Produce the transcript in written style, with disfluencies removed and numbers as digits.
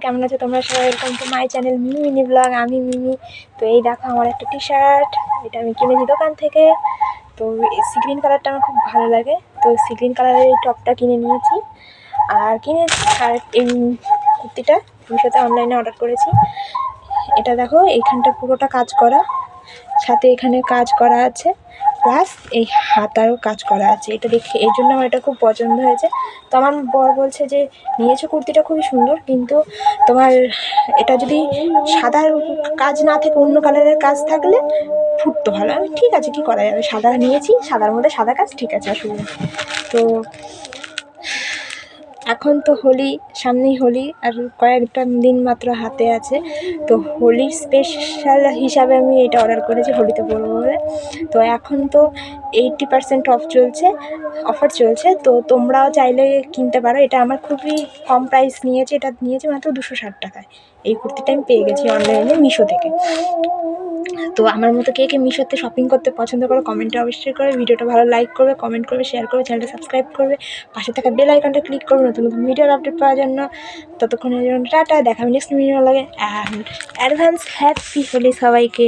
কেমন আছো তোমরা সবাই? Welcome to my channel mini blog. আমি মিমি। তো এই দেখো আমার একটা টি শার্ট, এটা আমি কিনেছি দোকান থেকে। তো সি গ্রিন কালারটা আমার খুব ভালো লাগে, তো সি গ্রিন কালারের এই টপটা কিনে নিয়েছি। আর এই কুর্তিটা মিশোতে অনলাইনে অর্ডার করেছি। এটা দেখো এইখানটা পুরোটা কাজ করা, সাথে এখানে কাজ করা আছে, প্লাস এই হাতারও কাজ করা আছে। এটা দেখে এই জন্য আমার এটা খুব পছন্দ হয়েছে। তো আমার বর বলছে যে নিয়েছো কুর্তিটা খুবই সুন্দর, কিন্তু তোমার এটা যদি সাদা কাজ না থেকে অন্য কালারের কাজ থাকলে ফুটতো ভালো। আমি ঠিক আছে, কী করা যাবে, সাদা নিয়েছি, সাদার মধ্যে সাদা কাজ, ঠিক আছে, অসুবিধা। তো এখন তো হোলি, সামনেই হোলি, আর কয়েকটা দিন মাত্র হাতে আছে। তো হোলির স্পেশাল হিসাবে আমি এটা অর্ডার করেছি, হোলিতে পরবো বলে। তো এখন তো 80% অফ চলছে, অফার চলছে। তো তোমরাও চাইলে কিনতে পারো। এটা আমার খুবই কম প্রাইস নিয়েছে, এটা নিয়েছে মাত্র 260 টাকায়। এই কুর্তিটা আমি পেয়ে গেছি অনলাইনে মিশো থেকে। তো আমার মতো কে কে মিশোতে শপিং করতে পছন্দ করো কমেন্টে অবশ্যই করে। ভিডিওটা ভালো লাইক করবে, কমেন্ট করবে, শেয়ার করবে, চ্যানেলটা সাবস্ক্রাইব করবে, পাশে থাকা বেল আইকনটা ক্লিক করবে নতুন নতুন ভিডিওর আপডেট পাওয়ার জন্য। ততক্ষণের জন্য টাটা, দেখা হবে নেক্সট ভিডিও লাগে। অ্যান্ড অ্যাডভান্স হ্যাপি হোলি সবাইকে।